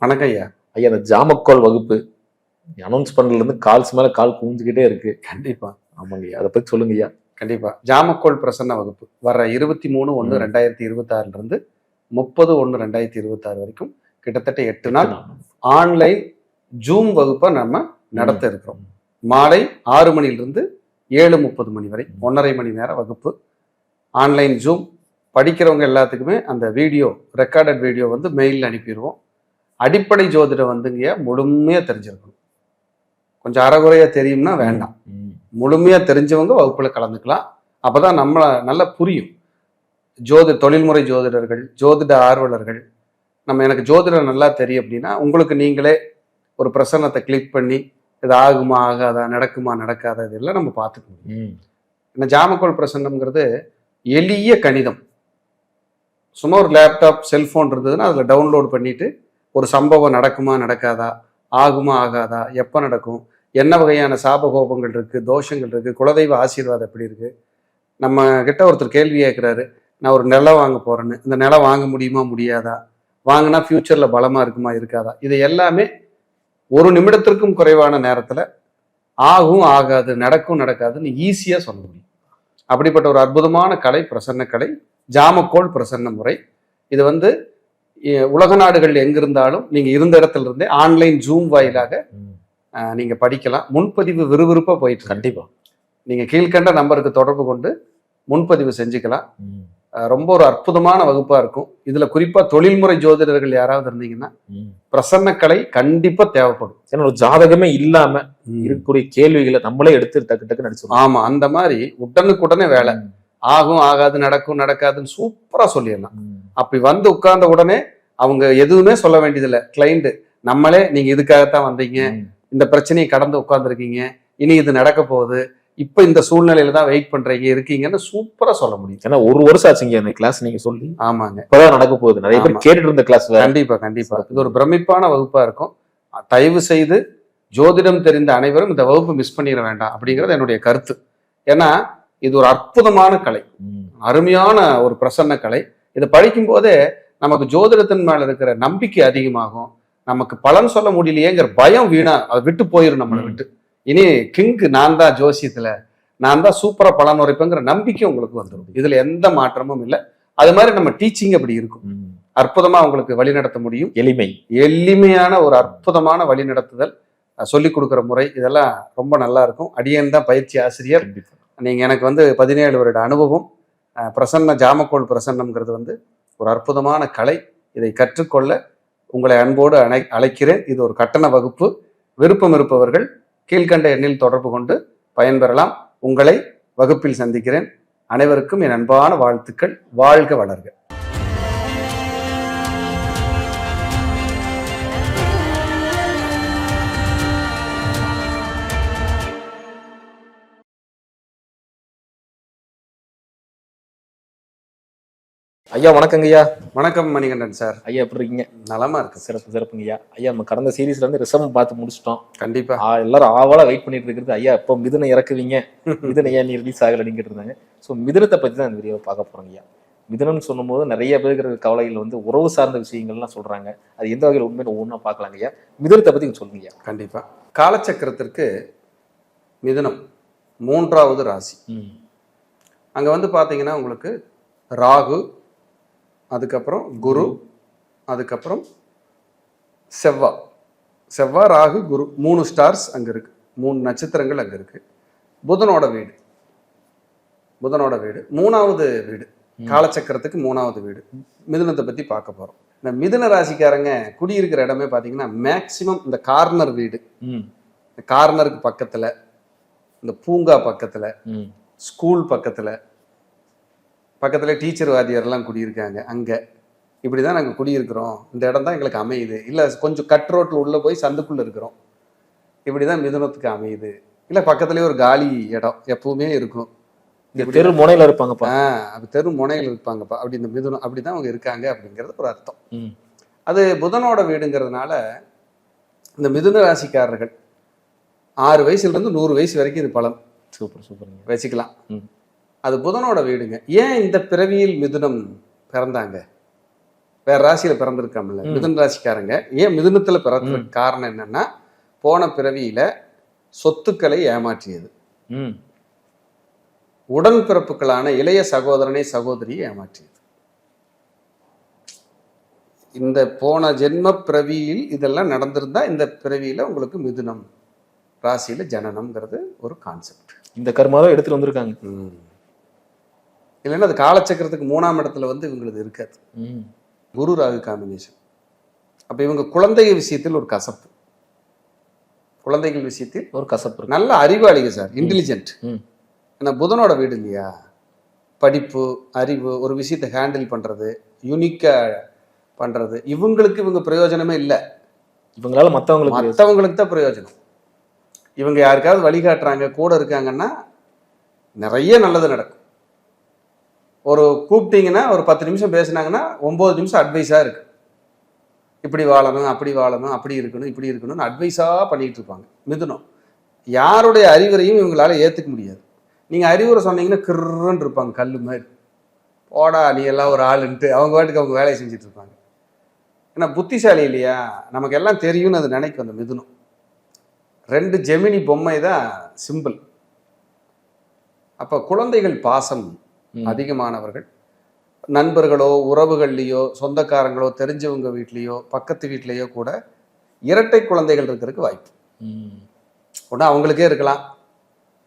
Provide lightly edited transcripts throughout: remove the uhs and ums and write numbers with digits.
வணக்கம் ஐயா. ஐயா, அந்த ஜாமக்கோல் வகுப்பு அனௌன்ஸ் பண்ணதுல இருந்து கால்ஸ் மேல கால் குவிஞ்சுக்கிட்டே இருக்கு. கண்டிப்பா. ஆமாங்க ஐயா, அதை பத்தி சொல்லுங்க ஐயா. கண்டிப்பா. ஜாமக்கோல் பிரசன்ன வகுப்பு வர 23/1/2026 இருந்து 30/1/2026 வரைக்கும் கிட்டத்தட்ட 8 நாள் ஆன்லைன் ஜூம் வகுப்பை நம்ம நடத்த இருக்கிறோம். மாலை 6 மணிலிருந்து 7:30 மணி வரை 1.5 மணி நேர வகுப்பு. ஆன்லைன் ஜூம் படிக்கிறவங்க எல்லாத்துக்குமே அந்த வீடியோ ரெக்கார்டட் வீடியோ வந்து மெயிலில் அனுப்பிடுவோம். அடிப்படை ஜோதிடம் வந்துங்க முழுமையாக தெரிஞ்சிருக்கணும். கொஞ்சம் அறகுறையாக தெரியும்னா வேண்டாம். முழுமையாக தெரிஞ்சவங்க வகுப்பில் கலந்துக்கலாம். அப்போ தான் நம்மளை நல்லா புரியும். தொழில்முறை ஜோதிடர்கள், ஜோதிட ஆர்வலர்கள், எனக்கு ஜோதிடம் நல்லா தெரியும் அப்படின்னா உங்களுக்கு நீங்களே ஒரு பிரசன்னத்தை கிளிக் பண்ணி இது ஆகுமா ஆகாதா, நடக்குமா நடக்காதா, இதெல்லாம் நம்ம பார்த்துக்க முடியும். இந்த ஜாமக்கோல் பிரசன்னம்ங்கிறது எளிய கணிதம். சும்மா ஒரு லேப்டாப் செல்ஃபோன் இருந்ததுன்னா அதில் டவுன்லோட் பண்ணிட்டு ஒரு சம்பவம் நடக்குமா நடக்காதா, ஆகுமா ஆகாதா, எப்போ நடக்கும், என்ன வகையான சாபகோபங்கள் இருக்குது, தோஷங்கள் இருக்குது, குலதெய்வ ஆசீர்வாதம் எப்படி இருக்குது. நம்ம கிட்ட ஒருத்தர் கேள்வி கேட்குறாரு, நான் ஒரு நிலம் வாங்க போகிறேன்னு, இந்த நிலம் வாங்க முடியுமா முடியாதா, வாங்கினா ஃப்யூச்சரில் பலமாக இருக்குமா இருக்காதா, இது எல்லாமே ஒரு நிமிடத்திற்கும் குறைவான நேரத்தில் ஆகும் ஆகாது, நடக்கும் நடக்காதுன்னு ஈஸியாக சொல்ல முடியும். அப்படிப்பட்ட ஒரு அற்புதமான கலை பிரசன்ன கலை ஜாமக்கோல் பிரசன்ன முறை. இது வந்து உலக நாடுகள் எங்கிருந்தாலும் நீங்க இருந்த இடத்துல இருந்தே ஆன்லைன் ஜூம் வாயிலாக நீங்க படிக்கலாம். முன்பதிவு விறுவிறுப்பா போயிட்டு கண்டிப்பா நீங்க கீழ்கண்ட நம்பருக்கு தொடர்பு கொண்டு முன்பதிவு செஞ்சுக்கலாம். ரொம்ப ஒரு அற்புதமான வகுப்பா இருக்கும். இதுல குறிப்பா தொழில்முறை ஜோதிடர்கள் யாராவது இருந்தீங்கன்னா பிரசன்ன கலை கண்டிப்பா தேவைப்படும். ஏன்னா ஒரு ஜாதகமே இல்லாம இருக்கக்கூடிய கேள்விகளை நம்மளே எடுத்து டக்கு டக்கு நடிச்சோம். ஆமா, அந்த மாதிரி உடனுக்குடனே வேலை ஆகும் ஆகாது, நடக்கும் நடக்காதுன்னு சூப்பரா சொல்லிடலாம். அப்படி வந்து உட்கார்ந்த உடனே அவங்க எதுவுமே சொல்ல வேண்டியதில்லை. கிளைண்ட் நம்மளே நீங்க இதுக்காகத்தான் வந்தீங்க, இந்த பிரச்சனையை கடந்து உட்கார்ந்துருக்கீங்க, இனி இது நடக்க போகுது, இப்ப இந்த சூழ்நிலையில தான் வெயிட் பண்றீங்க இருக்கீங்கன்னு சூப்பரா சொல்ல முடியும். ஏன்னா 1 வருஷம் ஆச்சுங்க அந்த கிளாஸ் நீங்க சொல்லி. ஆமாங்க, இப்பதான் நடக்க போகுது. நிறைய பேர் கேட்டுட்டு இருந்த கிளாஸ். கண்டிப்பா கண்டிப்பா இது ஒரு பிரமிப்பான வகுப்பா இருக்கும். தயவு செய்து ஜோதிடம் தெரிந்த அனைவரும் இந்த வகுப்பு மிஸ் பண்ணிட வேண்டாம் அப்படிங்கிறது என்னுடைய கருத்து. ஏன்னா இது ஒரு அற்புதமான கலை, அருமையான ஒரு பிரசன்ன கலை. இதை படிக்கும் போதே நமக்கு ஜோதிடத்தின் மேல இருக்கிற நம்பிக்கை அதிகமாகும். நமக்கு பலன் சொல்ல முடியலையேங்கிற பயம் வீணா அதை விட்டு போயிடும் நம்மளை விட்டு. இனி கிங்கு நான் தான் ஜோசியத்துல, நான் தான் சூப்பரா பலன் உரைப்பேங்கிற நம்பிக்கை உங்களுக்கு வந்துடும். இதுல எந்த மாற்றமும் இல்லை. அது மாதிரி நம்ம டீச்சிங் அப்படி இருக்கும். அற்புதமா உங்களுக்கு வழி நடத்த முடியும். எளிமையான ஒரு அற்புதமான வழி நடத்துதல், சொல்லிக் கொடுக்குற முறை, இதெல்லாம் ரொம்ப நல்லா இருக்கும். அடியேன் தான் பயிற்சி ஆசிரியர். நீங்க எனக்கு வந்து 17 வருட அனுபவம். பிரசன்ன ஜாமக்கோல் பிரசன்னம்ங்கிறது வந்து ஒரு அற்புதமான கலை. இதை கற்றுக்கொள்ள உங்களை அன்போடு அழைக்கிறேன். இது ஒரு கட்டண வகுப்பு. விருப்பம் இருப்பவர்கள் கீழ்கண்ட எண்ணில் தொடர்பு கொண்டு பயன்பெறலாம். உங்களை வகுப்பில் சந்திக்கிறேன். அனைவருக்கும் என் அன்பான வாழ்த்துக்கள். வாழ்க வளர்க. ஐயா வணக்கங்க ஐயா. வணக்கம் மணிகண்டன் சார். ஐயா எப்படி இருக்கீங்க? நலமா இருக்கு. சிறப்புங்க ஐயா. ஐயா நம்ம கடந்த சீரீஸ்ல இருந்து ரிசர்வ் பார்த்து முடிச்சிட்டோம். கண்டிப்பா எல்லாரும் ஆவலா வெயிட் பண்ணிட்டு இருக்கிறது ஐயா எப்போ மிதுனை இறக்குவீங்க, மிதுனை ஏன் நீ ரிலீஸ் ஆகல அப்படிங்கிட்டு இருந்தாங்க. ஸோ மிதுனத்தை பத்தி தான் இந்த வீடியோ பார்க்க போறோங்க ஐயா. மிதுனம்னு சொல்லும் போது நிறைய பேருக்கு கவலைகள் வந்து உறவு சார்ந்த விஷயங்கள்லாம் சொல்றாங்க. அது எந்த வகையில் உண்மையில ஒவ்வொன்றா பார்க்கலாங்க ஐயா. மிதுனத்தை பத்தி சொல்லுங்க ஐயா. கண்டிப்பா. காலச்சக்கரத்திற்கு மிதுனம் 3வது ராசி. அங்க வந்து பாத்தீங்கன்னா உங்களுக்கு ராகு, அதுக்கப்புறம் குரு, அதுக்கப்புறம் செவ்வாய் ராகு குரு 3 ஸ்டார்ஸ் அங்க இருக்கு. 3 நட்சத்திரங்கள் அங்க இருக்கு. புதனோட வீடு 3வது வீடு. காலச்சக்கரத்துக்கு 3வது வீடு. மிதுனத்தை பத்தி பார்க்க போறோம். இந்த மிதுன ராசிக்காரங்க குடியிருக்கிற இடமே பாத்தீங்கன்னா மேக்சிமம் இந்த கார்னர் வீடு, இந்த கார்னருக்கு பக்கத்துல, இந்த பூங்கா பக்கத்துல, ஸ்கூல் பக்கத்துல டீச்சர் வாத்தியாரெல்லாம் குடியிருக்காங்க. அங்கே இப்படி தான் நாங்கள் குடியிருக்கிறோம். இந்த இடம் தான் எங்களுக்கு அமையுது. இல்லை கொஞ்சம் கட் ரோட்டில் உள்ளே போய் சந்துக்குள்ளே இருக்கிறோம். இப்படி தான் மிதுனத்துக்கு அமையுது. இல்லை பக்கத்துலேயே ஒரு காலி இடம் எப்பவுமே இருக்கும். தெரு முனையில் இருப்பாங்கப்பா. அப்படி தெரு முனையில் இருப்பாங்கப்பா. அப்படி இந்த மிதுனம் அப்படி தான் அவங்க இருக்காங்க அப்படிங்கிறது ஒரு அர்த்தம். அது புதனோட வீடுங்கிறதுனால இந்த மிதுன ராசிக்காரர்கள் 6 வயசுலேருந்து 100 வயசு வரைக்கும் இது பலன் சூப்பர் வச்சுக்கலாம். அது புதனோட வீடுங்க. ஏன் இந்த பிறவியில் மிதுனம் பிறந்தாங்க? வேற ராசியில பிறந்திருக்காமல மிதுன ராசிக்காரங்க ஏன் மிதுனத்துல பிறந்ததுக்கு காரணம் என்னன்னா, போன பிறவியில சொத்துக்களை ஏமாற்றியது, உடன் பிறப்புகளான இளைய சகோதரனை சகோதரியை ஏமாற்றியது. இந்த போன ஜென்ம பிறவியில் இதெல்லாம் நடந்திருந்தா இந்த பிறவியில உங்களுக்கு மிதுனம் ராசியில ஜனனம்ங்கிறது ஒரு கான்செப்ட். இந்த கர்மாவை எடுத்துட்டு வந்திருக்காங்க. இல்லைன்னா அது காலச்சக்கரத்துக்கு 3ஆம் இடத்துல வந்து இவங்களுக்கு இருக்காது. குரு ராகு காம்பினேஷன். அப்ப இவங்க குழந்தைகள் விஷயத்தில் ஒரு கசப்பு, குழந்தைகள் விஷயத்தில் ஒரு கசப்பு. நல்ல அறிவாளிங்க சார், இன்டெலிஜென்ட். ஏன்னா புதனோட வீடு இல்லையா, படிப்பு, அறிவு, ஒரு விஷயத்தை ஹேண்டில் பண்றது, யூனிக்கா பண்றது, இவங்க பிரயோஜனமே இல்லை. இவங்களால மற்றவங்களுக்கு தான் பிரயோஜனம். இவங்க யாருக்காவது வழிகாட்டுறாங்க, கூட இருக்காங்கன்னா நிறைய நல்லது நடக்கும். ஒரு கூப்பிட்டீங்கன்னா ஒரு 10 நிமிஷம் பேசினாங்கன்னா 9 நிமிஷம் அட்வைஸா இருக்கு. இப்படி வாழணும், அப்படி வாழணும், அப்படி இருக்கணும், இப்படி இருக்கணும்னு அட்வைஸா பண்ணிட்டு இருப்பாங்க. மிதுனம் யாருடைய அறிவுரையும் இவங்களால ஏத்துக்க முடியாது. நீங்க அறிவுரை சொன்னீங்கன்னா கிர்ன்னு இருப்பாங்க, கல்லு மாதிரி. போடா நீ எல்லாம் ஒரு ஆளுன்ட்டு அவங்க வாட்டுக்கு அவங்க வேலையை செஞ்சுட்டு இருப்பாங்க. ஏன்னா புத்திசாலி இல்லையா, நமக்கு எல்லாம் தெரியும்னு அது நினைக்கும் அந்த மிதுனம். 2 ஜெமினி பொம்மை தான் சிம்பிள். அப்ப குழந்தைகள் பாசம் அதிகமானவர்கள், நண்பர்களோ உறவுகள்லையோ சொந்தக்காரங்களோ தெரிஞ்சவங்க வீட்லேயோ பக்கத்து வீட்லேயோ கூட இரட்டை குழந்தைகள் இருக்கிறதுக்கு வாய்ப்பு. ஒன்று அவங்களுக்கே இருக்கலாம்,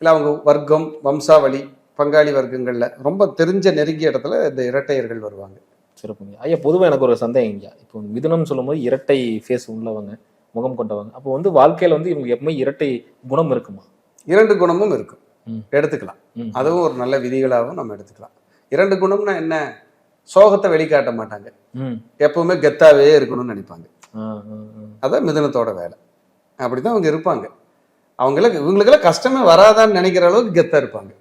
இல்லை அவங்க வர்க்கம் வம்சாவளி பங்காளி வர்க்கங்களில் ரொம்ப தெரிஞ்ச நெருங்கிய இடத்துல இந்த இரட்டையர்கள் வருவாங்க. சிறப்புங்க ஐயா. பொதுவாக எனக்கு ஒரு சந்தேகம் ஐயா, இப்போ மிதுனம் சொல்லும் போது இரட்டை ஃபேஸ் உள்ளவங்க, முகம் கொண்டவங்க, அப்போ வந்து வாழ்க்கையில் வந்து இவங்க எப்பவுமே இரட்டை குணம் இருக்குமா? 2 குணமும் இருக்கும், எடுத்துக்கலாம். அதுவும் ஒரு நல்ல விதிகளாகவும் நம்ம எடுத்துக்கலாம். 2 குணம்னா என்ன, சோகத்தை வெளிக்காட்ட மாட்டாங்க, எப்பவுமே கெத்தாவே இருக்கணும்னு நினைப்பாங்க. அதான் மிதுனத்தோட வேலை. அப்படிதான் அவங்க இருப்பாங்க. இவங்களுக்கெல்லாம் கஷ்டமே வராதான்னு நினைக்கிற அளவுக்கு கெத்தா இருப்பாங்க.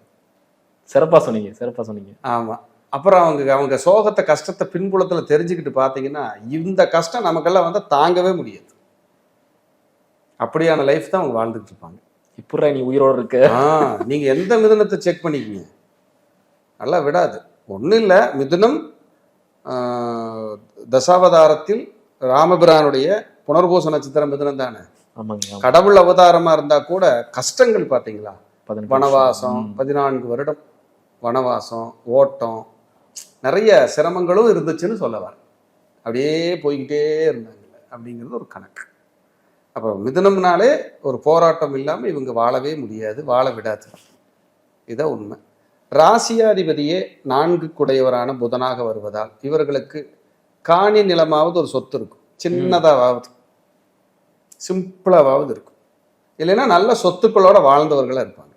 சிறப்பா சொன்னீங்க. ஆமா. அப்புறம் அவங்க சோகத்தை கஷ்டத்தை பின்புலத்துல தெரிஞ்சுக்கிட்டு பாத்தீங்கன்னா, இந்த கஷ்டம் நமக்கெல்லாம் வந்து தாங்கவே முடியாது. அப்படியான லைஃப் தான் அவங்க வாழ்ந்துட்டு இருப்பாங்க. இப்ப நீ உயிரோடு இருக்க. நீங்க எந்த மிதுனத்தை செக் பண்ணிக்கீங்க, நல்லா விடாது. ஒன்றும் இல்லை, மிதுனம் தசாவதாரத்தில் ராமபிரானுடைய புனர்பூச நட்சத்திரம் மிதுனம் தானே. கடவுள் அவதாரமா இருந்தா கூட கஷ்டங்கள் பார்த்தீங்களா, வனவாசம் 14 வருடம் வனவாசம், ஓட்டம், நிறைய சிரமங்களும் இருந்துச்சுன்னு சொல்லவார். அப்படியே போய்கிட்டே இருந்தாங்க அப்படிங்கிறது ஒரு கணக்கு. அப்போ மிதுனம்னாலே ஒரு போராட்டம் இல்லாமல் இவங்க வாழவே முடியாது, வாழ விடாது. இதான் உண்மை. ராசியாதிபதியே 4 குடையவரான புதனாக வருவதால் இவர்களுக்கு காணி நிலமாவது ஒரு சொத்து இருக்கும், சின்னதாவது சிம்பிளாவது இருக்கும். இல்லைன்னா நல்ல சொத்துக்களோட வாழ்ந்தவர்களா இருப்பாங்க.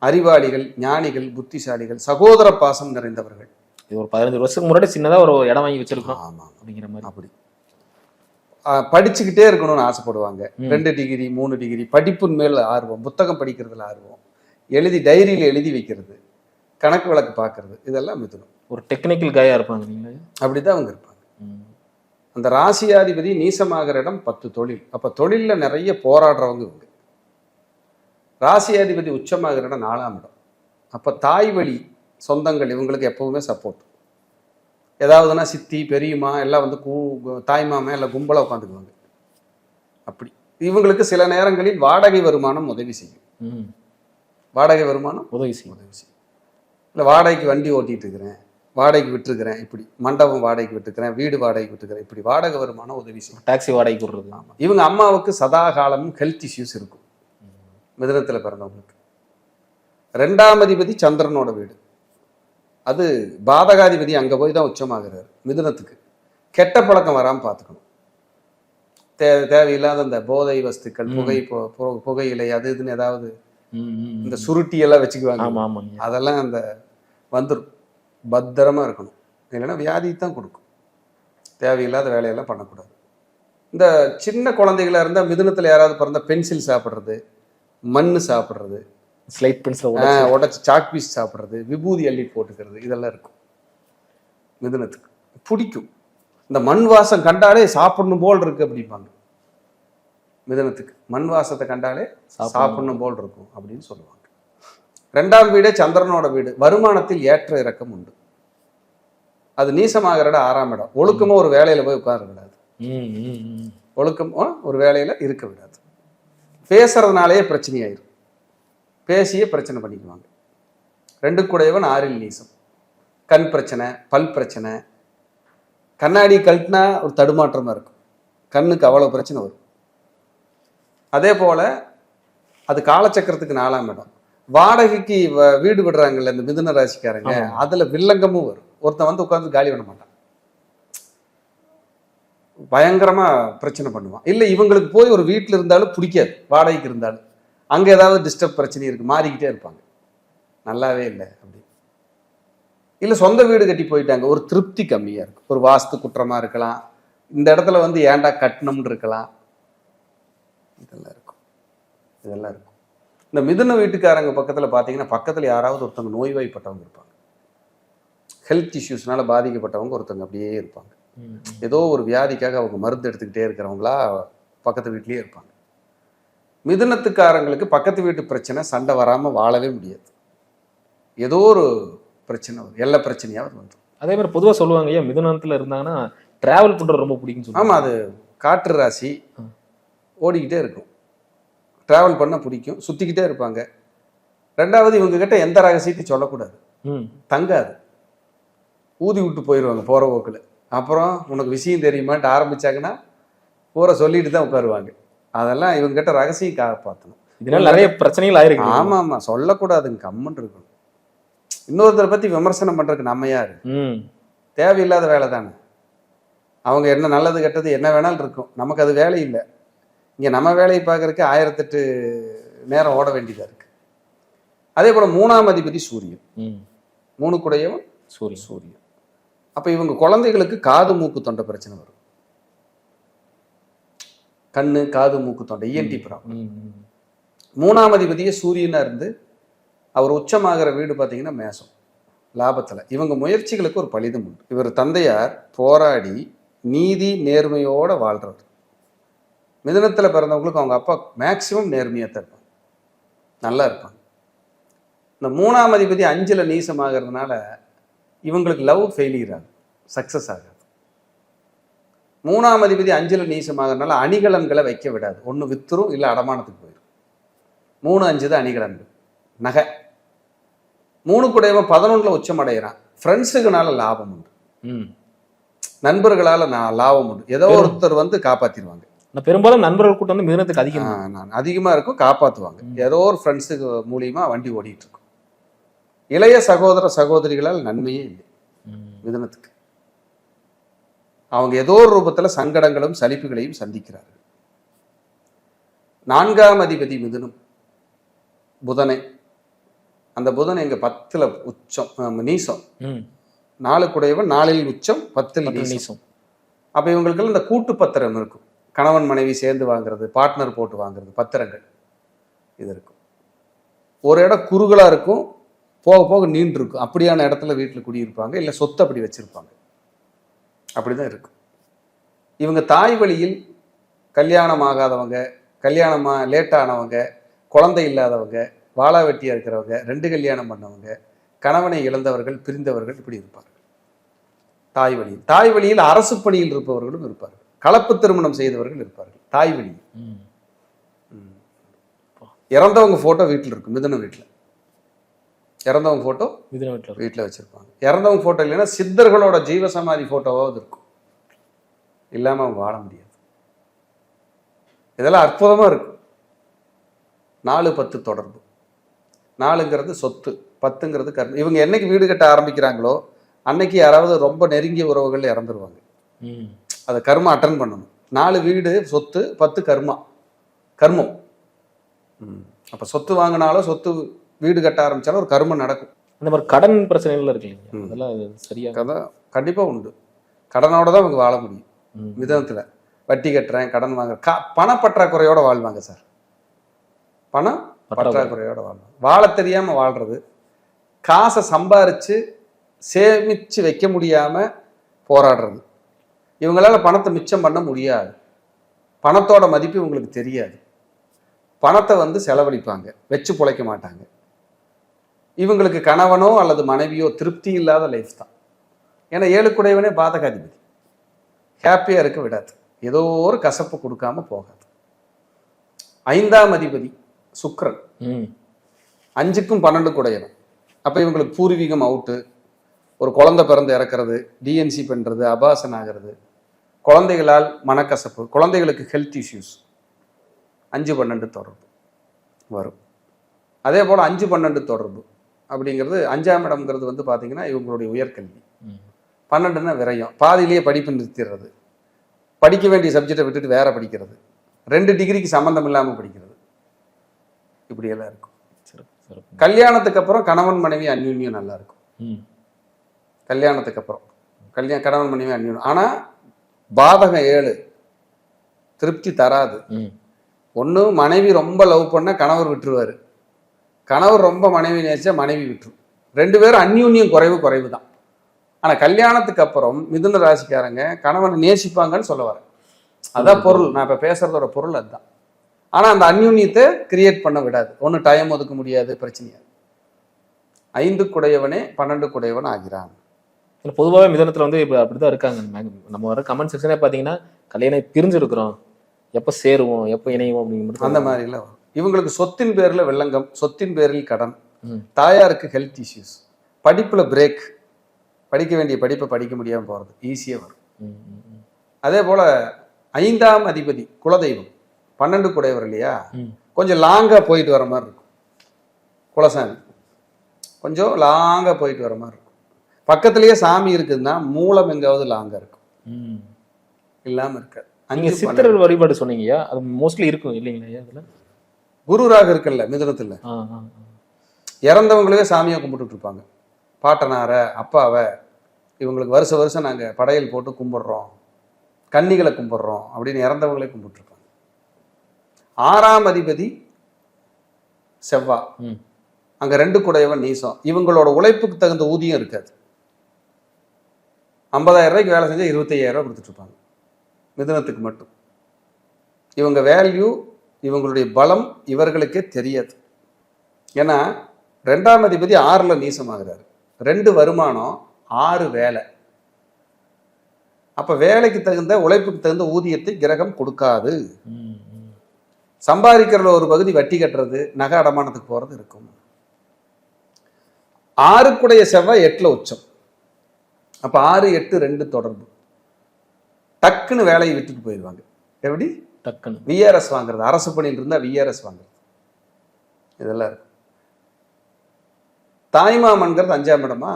அறிவாளிகள், ஞானிகள், புத்திசாலிகள், சகோதர பாசம் நிறைந்தவர்கள். இது ஒரு 15 வருஷத்துக்கு முன்னாடி சின்னதா ஒரு இடம் வாங்கி வச்சிருக்கோம். ஆமா, அப்படிங்கிற மாதிரி. அப்படி படிச்சுக்கிட்டே இருக்கணும்னு ஆசைப்படுவாங்க. 2 டிகிரி 3 டிகிரி படிப்பின் மேல் ஆர்வம், புத்தகம் படிக்கிறதுல ஆர்வம், டைரியில் எழுதி வைக்கிறது, கணக்கு வழக்கு பார்க்கறது, இதெல்லாம் மிதுனம். ஒரு டெக்னிக்கல் கையா இருப்பாங்க. அப்படிதான் அவங்க இருப்பாங்க. அந்த ராசியாதிபதி நீசமாகிற இடம் 10 தொழில். அப்ப தொழில்ல நிறைய போராடுறவங்க இவங்க. ராசியாதிபதி உச்சமாகிற இடம் 4ஆம் இடம். அப்ப தாய் வழி சொந்தங்கள் இவங்களுக்கு எப்பவுமே சப்போர்ட். ஏதாவதுன்னா சித்தி பெரியம்மா எல்லாம் வந்து தாய் மாமா எல்லாம் கும்பலா உட்காந்துக்குவாங்க. அப்படி இவங்களுக்கு சில நேரங்களில் வாடகை வருமானம் உதவி செய்யும். வாடகை வருமானம் உதவி செய்யும். இல்லை வாடகைக்கு வண்டி ஓட்டிட்டு இருக்கிறேன், வாடகைக்கு விட்டுருக்கிறேன், இப்படி மண்டபம் வாடகைக்கு விட்டுருக்கிறேன், வீடு வாடகைக்கு விட்டுருக்கிறேன், இப்படி வாடகை வருமானம் உதவி செய்யும். டாக்ஸி வாடகைக்கு விடுறது. ஆமாம். இவங்க அம்மாவுக்கு சதா காலமும் ஹெல்த் இஷ்யூஸ் இருக்கும். மிதுனத்தில் பிறந்தவங்களுக்கு 2ஆம் அதிபதி சந்திரனோட வீடு, அது பாதகாதிபதி அங்கே போய் தான் உச்சமாகிறார். மிதுனத்துக்கு கெட்ட பழக்கம் வராமல் பார்த்துக்கணும். தேவையில்லாத அந்த போதை வஸ்துக்கள், புகையிலை, அது இதுன்னு ஏதாவது இந்த சுருட்டி எல்லாம் வச்சுக்குவாங்க, அதெல்லாம் அந்த வந்துடும். பத்திரமா இருக்கணும், இல்லைன்னா வியாதி தான் கொடுக்கும். தேவையில்லாத வேலையெல்லாம் பண்ணக்கூடாது. இந்த சின்ன குழந்தைகளா இருந்தால் மிதுனத்தில் யாராவது பிறந்த பென்சில் சாப்பிட்றது, மண் சாப்பிட்றது, ஸ்லைட் பென்சில் உடச்சி சாக் பீஸ் சாப்பிட்றது, விபூதி அள்ளி போட்டுக்கிறது, இதெல்லாம் இருக்கும். மிதுனத்துக்கு பிடிக்கும். இந்த மண் வாசம் கண்டாலே சாப்பிடணும் போல் இருக்கு அப்படிம்பாங்க. மிதுனத்துக்கு மண் வாசத்தை கண்டாலே சாப்பிடணும் போல் இருக்கும் அப்படின்னு சொல்லுவாங்க. 2ஆம் வீடே சந்திரனோட வீடு, வருமானத்தில் ஏற்ற இறக்கம் உண்டு. அது நீசமாகிற இடம் 6ஆம் இடம். ஒழுக்கமும் ஒரு வேலையில போய் உட்கார விடாது. ஒழுக்கமும் ஒரு வேலையில இருக்க விடாது. பேசுறதுனாலேயே பிரச்சனையாயிரும். பேசியே பிரச்சனை பண்ணிக்குவாங்க. 2 கூடையவன் 6ல் நீசம். கண் பிரச்சனை, பல் பிரச்சனை, கண்ணாடி கழட்டினா ஒரு தடுமாற்றமா இருக்கும். கண்ணுக்கு அவ்வளவு பிரச்சனை வரும். அதே போல அது காலச்சக்கரத்துக்கு 4ஆம் இடம். வாடகைக்கு வீடு விடுறாங்கல்ல இந்த மிதுன ராசிக்காரங்க, அதுல வில்லங்கமும் வரும். ஒருத்தன் வந்து உட்கார்ந்து காலி பண்ண மாட்டான், பயங்கரமா பிரச்சனை பண்ணுவான். இல்ல இவங்களுக்கு போய் ஒரு வீட்டுல இருந்தாலும் பிடிக்காது, வாடகைக்கு இருந்தாலும் அங்க ஏதாவது டிஸ்டர்ப் பிரச்சனை இருக்கு, மாறிக்கிட்டே இருப்பாங்க, நல்லாவே இல்லை அப்படி. இல்ல சொந்த வீடு கட்டி போயிட்டாங்க, ஒரு திருப்தி கம்மியா இருக்கும், ஒரு வாஸ்து குற்றமா இருக்கலாம், இந்த இடத்துல வந்து ஏன்டா கட்டணும்னு இருக்கலாம், இதெல்லாம் இருக்கும். இந்த மிதுன வீட்டுக்காரங்க பக்கத்துல பாத்தீங்கன்னா பக்கத்துல யாராவது ஒருத்தவங்க நோய்வாய்ப்பட்டவங்க இருப்பாங்க, ஹெல்த் இஷ்யூஸ்னால பாதிக்கப்பட்டவங்க ஒருத்தவங்க அப்படியே இருப்பாங்க. ஏதோ ஒரு வியாதிக்காக அவங்க மருந்து எடுத்துக்கிட்டே இருக்கிறவங்களா பக்கத்து வீட்லயே இருப்பாங்க. மிதுனத்துக்காரங்களுக்கு பக்கத்து வீட்டு பிரச்சனை சண்டை வராம வாழவே முடியாது. ஏதோ ஒரு பிரச்சனை வரும், எல்லா பிரச்சனையாவது வந்து. அதே மாதிரி பொதுவாக சொல்லுவாங்க, ஏன் மிதுனத்துல இருந்தாங்கன்னா டிராவல் பண்றது ரொம்ப பிடிக்கும்னு சொல்லுவாங்க. ஆமா, அது காற்று ராசி, ஓடிக்கிட்டே இருக்கும், டிராவல் பண்ண பிடிக்கும், சுத்திக்கிட்டே இருப்பாங்க. 2வது இவங்க கிட்ட எந்த ரகசியத்தையும் சொல்லக்கூடாது, தங்காது, ஊதி விட்டு போயிடுவாங்க போற போக்குல. அப்புறம் உனக்கு விஷயம் தெரியுமான்ட்டு ஆரம்பிச்சாங்கன்னா பூரா சொல்லிட்டு தான் உட்காருவாங்க. அதெல்லாம் இவங்க கிட்ட ரகசியம் காப்பாற்றணும். இதனால நிறைய பிரச்சனைகள் ஆயிருக்கு. ஆமா ஆமா, சொல்லக்கூடாதுங்க, கம்மன் இருக்கணும். இன்னொருத்தரை பத்தி விமர்சனம் பண்றதுக்கு நம்ம யாரு? தேவையில்லாத வேலை தானே. அவங்க என்ன நல்லது கெட்டது என்ன வேணாலும் இருக்கும், நமக்கு அது வேலை இல்லை. இங்க நம்ம வேலையை பார்க்கறதுக்கு 1008 நேரம் ஓட வேண்டியதா இருக்கு. அதே போல 3ஆம் அதிபதி சூரியன், 3 கூடையவன் சூரியன். அப்ப இவங்க குழந்தைகளுக்கு காது மூக்கு தொண்டை பிரச்சனை வரும், கண்ணு காது மூக்கு தொண்டை இஎன்டி ப்ராப்ளம். 3ஆம் அதிபதியே சூரியனா இருந்து அவர் உச்சமாகிற வீடு பார்த்தீங்கன்னா மேசம், லாபத்துல. இவங்க முயற்சிகளுக்கு ஒரு பலிதம் உண்டு. இவர் தந்தையார் போராடி நீதி நேர்மையோட வாழ்றவர். மிதுனத்துல பிறந்தவங்களுக்கு அவங்க அப்பா மேக்சிமம் நேர்மையா தான் இருப்பாங்க, நல்லா இருப்பாங்க. இந்த 3ஆம் அதிபதி 5ல் நீசமாகிறதுனால இவங்களுக்கு லவ் ஃபெயிலியர் ஆகும், சக்சஸ் ஆகாது. 3ஆம் அதிபதி 5ல் நீசமாகிறதுனால அணிகலன்களை வைக்க விடாது, ஒன்று வித்துரும் இல்லை அடமானத்துக்கு போயிடும். 3, 5 தான் அணிகலன்கள், நகை. 3 கூடையவன் 11ல் உச்சம் அடைகிறான். ஃப்ரெண்ட்ஸுக்குனால லாபம் உண்டு, நண்பர்களால லாபம் உண்டு. ஏதோ ஒருத்தர் வந்து காப்பாத்திடுவாங்க. பெரும்பாலும் நண்பர்கள் கூட்டம் வந்து மிதுனத்துக்கு அதிகமா இருக்கும், காப்பாற்றுவாங்க. ஏதோ ஒரு ஃப்ரெண்ட்ஸுக்கு மூலியமா வண்டி ஓடிட்டு இருக்கும். இளைய சகோதர சகோதரிகளால் நன்மையே இல்லை மிதுனத்துக்கு. அவங்க ஏதோ ஒரு ரூபத்துல சங்கடங்களும் சலிப்புகளையும் சந்திக்கிறார்கள். 4ஆம் அதிபதி மிதுனம் புதனை. அந்த புதன் எங்க 10ல் உச்சம் நீசம். 4 கூடையவன் 4ல் உச்சம் 10ல் நீசம். அப்ப இவங்களுக்கு இந்த கூட்டு பத்திரம் இருக்கும், கணவன் மனைவி சேர்ந்து வாங்குறது, பார்ட்னர் போட்டு வாங்குறது, பத்திரங்கள் இது இருக்கும். ஒரு இடம் குறுகலா இருக்கும், போக போக நீண்டு இருக்கும். அப்படியான இடத்துல வீட்டில் குடியிருப்பாங்க, இல்லை சொத்து அப்படி வச்சிருப்பாங்க, அப்படிதான் இருக்கும். இவங்க தாய் வழியில் கல்யாணம் ஆகாதவங்க, கல்யாணமா லேட்டானவங்க, குழந்தை இல்லாதவங்க, வாழா வெட்டியா இருக்கிறவங்க, 2 கல்யாணம் பண்ணவங்க, கணவனை இழந்தவர்கள், பிரிந்தவர்கள், இப்படி இருப்பார்கள் தாய் வழியில். தாய் வழியில் அரசு பணியில் இருப்பவர்களும் இருப்பார்கள், கலப்பு திருமணம் செய்தவர்கள் இருப்பார்கள் தாய் வழியில். இறந்தவங்க போட்டோ வீட்டில் இருக்கும், மிதுன வீட்டில் இறந்தவங்க போட்டோ வீட்டில் வச்சிருப்பாங்க. இறந்தவங்க போட்டோ இல்லைன்னா சித்தர்களோட ஜீவசமாதி போட்டோவாவது இருக்கும், இல்லாம அவங்க வாழ முடியாது. இதெல்லாம் அற்புதமா இருக்கும். 4-10 தொடர்பு. 4ங்கிறது சொத்து, 10ங்கிறது கர்மம். இவங்க என்னைக்கு வீடு கட்ட ஆரம்பிக்கிறாங்களோ அன்னைக்கு யாராவது ரொம்ப நெருங்கிய உறவுகள் இறந்துருவாங்க, அதை கர்மம் அட்டன் பண்ணணும். 4 வீடு சொத்து, 10 கர்மம். அப்ப சொத்து வாங்கினாலும் சொத்து வீடு கட்ட ஆரம்பிச்சாலும் ஒரு கர்மம் நடக்கும். அந்த மாதிரி கடன் பிரச்சனைகள் இருக்கு இல்லையா, அதெல்லாம் சரியா கண்டிப்பா உண்டு. கடனோட தான் அவங்க வாழ முடியும் மிதனத்துல. வட்டி கட்டுறேன், கடன் வாங்குறேன், பணப்பற்றாக்குறையோட வாழ்வாங்க சார். பணம் பற்றாக்குறையோட வாழ்வாங்க. வாழ தெரியாம வாழ்றது, காசை சம்பாரிச்சு சேமிச்சு வைக்க முடியாம போராடுறது. இவங்களால பணத்தை மிச்சம் பண்ண முடியாது, பணத்தோட மதிப்பு இவங்களுக்கு தெரியாது. பணத்தை வந்து செலவழிப்பாங்க, வச்சு பிழைக்க மாட்டாங்க. இவங்களுக்கு கணவனோ அல்லது மனைவியோ திருப்தி இல்லாத லைஃப் தான். ஏன்னா 7 குடையவனே பாதகாதிபதி, ஹாப்பியா இருக்க விடாது, ஏதோ ஒரு கசப்பு கொடுக்காம போகாது. 5ஆம் அதிபதி சுக்கிரன், 5க்கும் 12 குடையவன். அப்ப இவங்களுக்கு பூர்வீகம் அவுட்டு, ஒரு குழந்தை பிறந்து இறக்குறது, டிஎன்சி பண்றது, அபாசன் ஆகிறது, குழந்தைகளால் மனக்கசப்பு, குழந்தைகளுக்கு ஹெல்த் இஷ்யூஸ், 5-12 தொடர்பு வரும். அதே போல் 5-12 தொடர்பு அப்படிங்கிறது 5ஆம் இடம்ங்கிறது வந்து பார்த்தீங்கன்னா இவங்களுடைய உயர்கல்வி. 12ன்னா விரயம், பாதியிலேயே படிப்பு நிறுத்திடுறது, படிக்க வேண்டிய சப்ஜெக்டை விட்டுட்டு வேற படிக்கிறது, 2 டிகிரிக்கு சம்மந்தம் இல்லாமல் படிக்கிறது, இப்படியெல்லாம் இருக்கும். கல்யாணத்துக்கு அப்புறம் கணவன் மனைவி அந்யோன்யம் நல்லா இருக்கும். கல்யாணத்துக்கு அப்புறம் கணவன் மனைவி அந்யோன்யம். ஆனால் பாதகம் 7 திருப்தி தராது. ஒன்று மனைவி ரொம்ப லவ் பண்ண கணவர் விட்டுருவார், கணவர் ரொம்ப மனைவி நேசிச்சா மனைவி விட்டுரும். 2 பேரும் அந்யோன்யம் குறைவு தான். ஆனால் கல்யாணத்துக்கு அப்புறம் மிதுன ராசிக்காரங்க கணவனை நேசிப்பாங்கன்னு சொல்ல வரேன். அதான் பொருள், நான் இப்போ பேசுறதோட பொருள் அதுதான். ஆனால் அந்த அந்யோன்யத்தை கிரியேட் பண்ண விடாது. ஒன்று டைம் ஒதுக்க முடியாது, பிரச்சனையாது. 5 குடையவனே 12 குடையவன் ஆகிறான். பொதுவாகவே மிதனத்தில் வந்து இப்போ அப்படிதான் இருக்காங்க. நம்ம வர கமெண்ட் செக்ஷனே பார்த்தீங்கன்னா கல்யாணம் பிரிஞ்சிருக்கிறோம், எப்போ சேருவோம், எப்போ இணைவோம் அப்படிங்கிறது அந்த மாதிரிலாம் வரும். இவங்களுக்கு சொத்தின் பேரில் வெள்ளங்கம், சொத்தின் பேரில் கடன், தாயாருக்கு ஹெல்த் இஷ்யூஸ், படிப்பில் பிரேக், படிக்க வேண்டிய படிப்பை படிக்க முடியாமல் போகிறது ஈஸியாக வரும். அதே போல் 5ஆம் அதிபதி குலதெய்வம் 12 குடையவர் இல்லையா, கொஞ்சம் லாங்காக போயிட்டு வர மாதிரி இருக்கும். குலசாமி கொஞ்சம் லாங்காக போயிட்டு வர மாதிரி இருக்கும். பக்கத்துலேயே சாமி இருக்குதுன்னா மூலம் எங்காவது லாங்காக இருக்கும், இல்லாமல் இருக்காது. நீங்கள் சித்தர்கள் வழிபாடு சொன்னீங்கயா, அது மோஸ்ட்லி இருக்கும் இல்லைங்களா? அதில் குருராக இருக்குல்ல மிதுனத்தில், இறந்தவங்களே சாமியை கும்பிட்டுட்டு இருப்பாங்க. பாட்டனார அப்பாவை இவங்களுக்கு வருஷம் நாங்கள் படையல் போட்டு கும்பிடுறோம், கன்னிகளை கும்பிடுறோம் அப்படின்னு இறந்தவங்களே கும்பிட்டுருப்பாங்க. 6ஆம் அதிபதி செவ்வா, அங்கே 2 குடையவன் நீசம். இவங்களோட உழைப்புக்கு தகுந்த ஊதியம் இருக்காது. 50,000 ரூபாய்க்கு வேலை செஞ்சால் 25,000 ரூபாய் கொடுத்துட்டு இருப்பாங்க மிதுனத்துக்கு மட்டும். இவங்க வேல்யூ, இவங்களுடைய பலம் இவர்களுக்கே தெரியாது. ஏன்னா 2ஆம் அதிபதி 6ல் நீசமாகிறாரு, 2 வருமானம் 6 வேலை. அப்ப வேலைக்கு தகுந்த உழைப்புக்கு தகுந்த ஊதியத்தை கிரகம் கொடுக்காது. சம்பாதிக்கிறதுல ஒரு பகுதி வட்டி கட்டுறது, நகை அடமானத்துக்கு போறது இருக்கும். 6 செவ்வாய் 8ல் உச்சம். அப்ப 6, 8, 2 தொடர்பு. டக்குன்னு வேலையை விட்டுட்டு போயிடுவாங்க. எப்படி? டக்குன்னு விஆர்எஸ் வாங்குறது, அரசு பணியில் இருந்தா விஆர்எஸ் வாங்குறது, இதெல்லாம் இருக்கு. தாய்மாமன்கிறது 5ஆம் இடமா,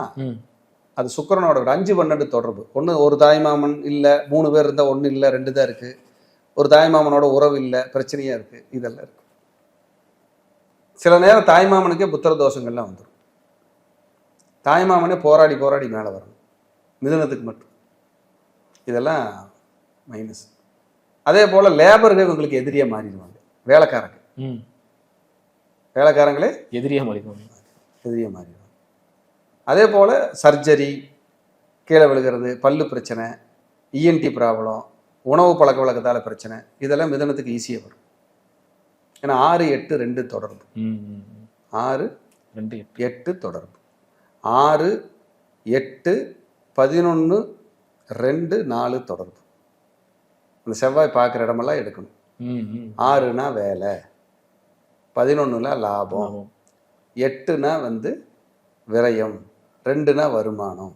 அது சுக்கிரனோட 5-12 தொடர்பு. ஒன்று ஒரு தாய்மாமன் இல்லை, 3 பேர் இருந்தால் 1 இல்லை 2 தான் இருக்கு. ஒரு தாய்மாமனோட உறவு இல்லை, பிரச்சனையா இருக்கு, இதெல்லாம் இருக்கு. சில நேரம் தாய்மாமனுக்கே புத்திர தோஷங்கள்லாம் வந்துடும். தாய்மாமனே போராடி மேலே வரணும், மிதுனத்துக்கு மட்டும். இதெல்லாம் மைனஸ். அதே போல் லேபர்கள் இவங்களுக்கு எதிரியாக மாறிடுவாங்க. வேலைக்காரங்களே எதிரியாக மாறிடுவாங்க. அதே போல் சர்ஜரி, கீழே விழுகிறது, பல்லு பிரச்சனை, இஎன்டி ப்ராப்ளம், உணவு பழக்க வழக்கத்தால் பிரச்சனை, இதெல்லாம் மிதுனத்துக்கு ஈஸியாக வரும். ஏன்னா 6, 8, 2 தொடர்பு. 6, 2, 8 தொடர்பு. 6, 8, 11, 2, 4 தொடர்பு. அந்த செவ்வாய் பார்க்குற இடமெல்லாம் எடுக்கணும். 6னா வேலை, 11னா லாபம், 8னா வந்து விரயம், 2னா வருமானம்.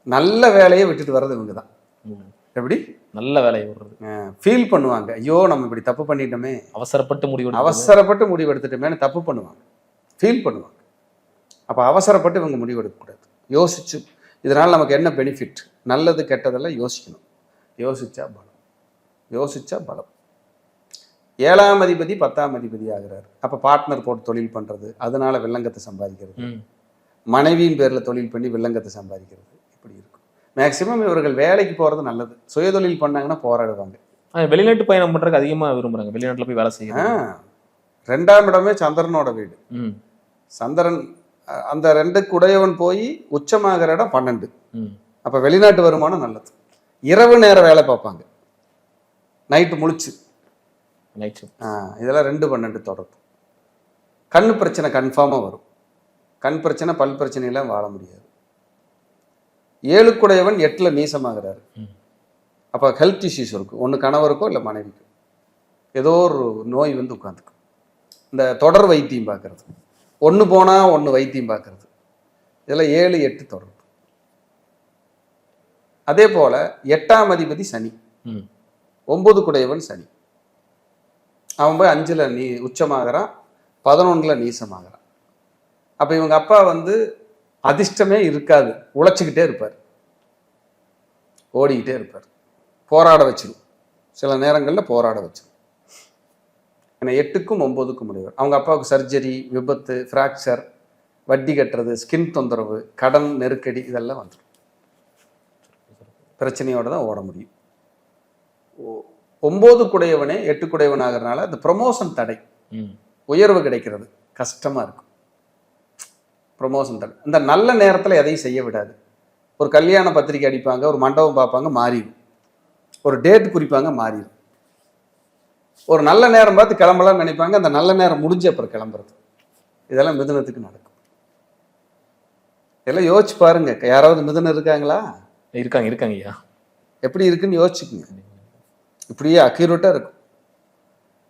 நல்ல வேலையை விட்டுட்டு வர்றது இவங்க தான். எப்படி? நல்ல வேலையை விடுறது. ஃபீல் பண்ணுவாங்க, ஐயோ நம்ம இப்படி தப்பு பண்ணிட்டோமே, அவசரப்பட்டு முடிவெடுத்துட்டோமேனு தப்பு பண்ணுவாங்க, ஃபீல் பண்ணுவாங்க. அப்போ அவசரப்பட்டு இவங்க முடிவெடுக்கக்கூடாது. யோசிச்சு இதனால் நமக்கு என்ன பெனிஃபிட், நல்லது கெட்டதெல்லாம் யோசிக்கணும். யோசிச்சா பலம். 7ஆம் அதிபதி 10ஆம் அதிபதி ஆகிறார். அப்போ பார்ட்னர் போட்டு தொழில் பண்ணுறது, அதனால வில்லங்கத்தை சம்பாதிக்கிறது, மனைவியின் பேரில் தொழில் பண்ணி வில்லங்கத்தை சம்பாதிக்கிறது, இப்படி இருக்கும். மேக்சிமம் இவர்கள் வேலைக்கு போகிறது நல்லது. சுயதொழில் பண்ணாங்கன்னா போராடுவாங்க. வெளிநாட்டு பயணம் பண்ணுறதுக்கு அதிகமாக விரும்புகிறாங்க, வெளிநாட்டில் போய் வேலை செய்யணும். 2ஆம் இடமே சந்திரனோட வீடு. சந்திரன் அந்த 2 குடையவன் போய் உச்சமாகிற இடம் 12. அப்போ வெளிநாட்டு வருமானம் நல்லது. இரவு நேரம் வேலை பார்ப்பாங்க, நைட்டு முழிச்சு. இதெல்லாம் 2, 12 தொடர்பு. கண் பிரச்சனை கன்ஃபார்மாக வரும். கண் பிரச்சனை, பல் பிரச்சனையெல்லாம் வாழ முடியாது. 7 8ல் நீசமாகிறாரு. ம். அப்போ ஹெல்த் இஷ்யூஸ் இருக்கும். ஒன்று கணவருக்கோ இல்லை மனைவிக்கோ ஏதோ ஒரு நோய் வந்து உட்காந்துக்கும். இந்த தொடர் வைத்தியம் பார்க்கறது, ஒன்று போனால் ஒன்று வைத்தியம் பார்க்கறது, இதெல்லாம் 7 8 தொடர்பு. அதே போல 8ஆம் அதிபதி சனி, ம். 9 சனி. அவன் போய் 5ல் உச்சமாகறான், 11ல் நீசமாகறான். அப்போ இவங்க அப்பா வந்து அதிர்ஷ்டமே இருக்காது, உழைச்சிக்கிட்டே இருப்பார், ஓடிக்கிட்டே இருப்பார், போராட வச்சிடும், சில நேரங்களில் போராட வச்சிடும். ஏன்னா 8க்கும் 9க்கும் உடையவர். அவங்க அப்பாவுக்கு சர்ஜரி, விபத்து, ஃப்ராக்சர், வட்டி கட்டுறது, ஸ்கின் தொந்தரவு, கடன் நெருக்கடி, இதெல்லாம் வந்துடும். பிரச்சனையோடு தான் ஓட முடியும். 9 8 ஆகிறதுனால அந்த ப்ரொமோஷன் தடை, உயர்வு கிடைக்கிறது கஷ்டமாக இருக்கும். ப்ரொமோஷன் தடை. இந்த நல்ல நேரத்தில் எதையும் செய்ய விடாது. ஒரு கல்யாண பத்திரிக்கை அடிப்பாங்க, ஒரு மண்டபம் பார்ப்பாங்க, மாறிடும். ஒரு டேட் குறிப்பாங்க, மாறிடும். ஒரு நல்ல நேரம் பார்த்து கிளம்பலாம்னு நினைப்பாங்க, அந்த நல்ல நேரம் முடிஞ்சு அப்புறம் கிளம்புறது. இதெல்லாம் மிதுனத்துக்கு நடக்கும். இதெல்லாம் யோசிச்சு பாருங்க. யாராவது மிதுனம் இருக்காங்களா? இருக்காங்க ஐயா. எப்படி இருக்குன்னு யோசிச்சுக்குங்க. இப்படியே அக்யூரேட்டாக இருக்கும்.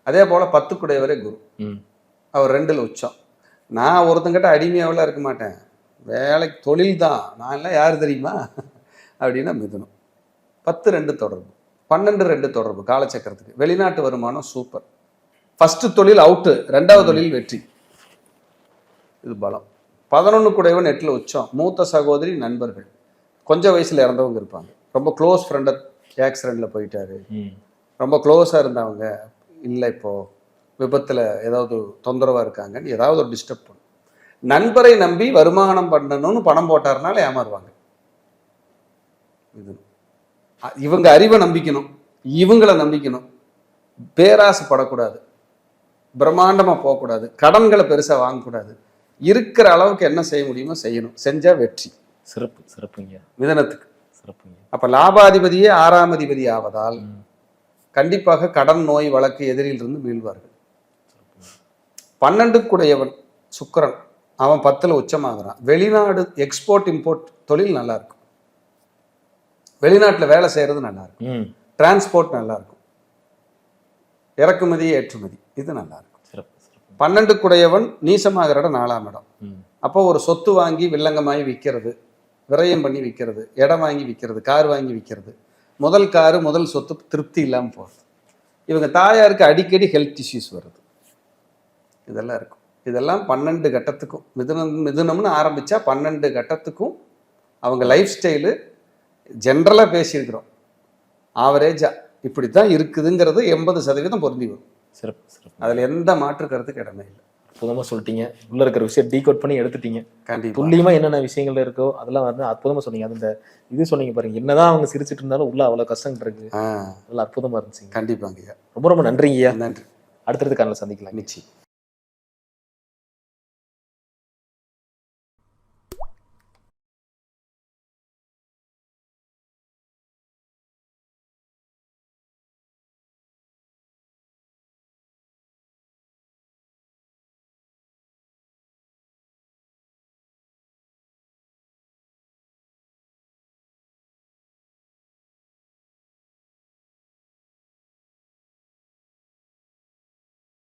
அதே போல் 10 குரு, அவர் 2ல் உச்சம். நான் ஒருத்தங்கிட்ட அடிமையாவெல்லாம் இருக்க மாட்டேன், வேலைக்கு தொழில் தான், நான் எல்லாம் யார் தெரியுமா அப்படின்னா மிதுனம். 10 2 தொடர்பு, 12 2 தொடர்பு காலச்சக்கரத்துக்கு. வெளிநாட்டு வருமானம் சூப்பர். ஃபர்ஸ்ட் தொழில் அவுட்டு, 2வது தொழில் வெற்றி, இது பலம். 11 8ல் உச்சம். மூத்த சகோதரி, நண்பர்கள், கொஞ்சம் வயசுல இறந்தவங்க இருப்பாங்க. ரொம்ப க்ளோஸ் ஃப்ரெண்ட் ஆக்சிடென்ட்ல போயிட்டாரு, ரொம்ப க்ளோஸாக இருந்தவங்க இல்லை, இப்போது விபத்தில் ஏதாவது தொந்தரவாக இருக்காங்கன்னு ஏதாவது ஒரு டிஸ்டர்ப் பண்ணும். நண்பரை நம்பி வருமானம் பண்ணணும்னு பணம் போட்டாருனால ஏமாறுவாங்க. இது இவங்க அறிவை நம்பிக்கணும், இவங்களை நம்பிக்கணும், பேராசைப்படக்கூடாது, பிரம்மாண்டமாக போகக்கூடாது, கடன்களை பெருசாக வாங்கக்கூடாது. இருக்கிற அளவுக்கு என்ன செய்ய முடியுமோ செய்யணும், செஞ்சால் வெற்றி. சிறப்புங்க மிதனத்துக்கு சிறப்புங்க. அப்போ லாபாதிபதியே 6ஆம் அதிபதி ஆவதால் கண்டிப்பாக கடன், நோய், வழக்கு, எதிரிலிருந்து மீள்வார்கள். 12 சுக்கிரன், அவன் 10ல் உச்சமாகறான். வெளிநாடு எக்ஸ்போர்ட் இம்போர்ட் தொழில் நல்லா இருக்கும், வெளிநாட்டில் வேலை செய்கிறது நல்லா இருக்கும், டிரான்ஸ்போர்ட் நல்லா இருக்கும், இறக்குமதி ஏற்றுமதி இது நல்லா இருக்கும். 12 நீசமாகிற இடம் 4ஆம் இடம். அப்போ ஒரு சொத்து வாங்கி வில்லங்கமாகி விற்கிறது, விரயம் பண்ணி விற்கிறது, இடம் வாங்கி விற்கிறது, கார் வாங்கி விற்கிறது, முதல் காரு முதல் சொத்து திருப்தி இல்லாமல் போகிறது. இவங்க தாயாருக்கு அடிக்கடி ஹெல்த் இஷ்யூஸ் வருது, இதெல்லாம் இருக்கும். இதெல்லாம் 12 கட்டத்துக்கும் மிதுனம்னு ஆரம்பித்தா 12 கட்டத்துக்கும் அவங்க லைஃப் ஸ்டைலு ஜென்ரலாக பேசியிருக்கிறோம். ஆவரேஜாக இப்படி தான் இருக்குதுங்கிறது 80% பொருந்தி வரும். சிறப்பு. அதில் எந்த மாற்று கருத்துக்கு இடமே இல்லை. அற்புதமாக சொல்லிட்டீங்க. உள்ள இருக்கிற விஷயம் டீகோட் பண்ணி எடுத்துட்டீங்க. கண்டிப்பாக துல்லியமாக என்னென்ன விஷயங்கள் இருக்கோ அதெல்லாம் வந்து அற்புதமாக சொன்னீங்க. அது இந்த இது சொன்னீங்க பாருங்க, என்னதான் அவங்க சிரிச்சிட்டு இருந்தாலும் உள்ள அவ்வளோ கஷ்டங்கள் இருக்கு. அதெல்லாம் அற்புதமாக இருந்துச்சுங்க. கண்டிப்பாங்க. ரொம்ப நன்றிங்க ஐயா. நன்றி. அடுத்தடுத்து காலையில் சந்திக்கலாம். நிச்சயம்.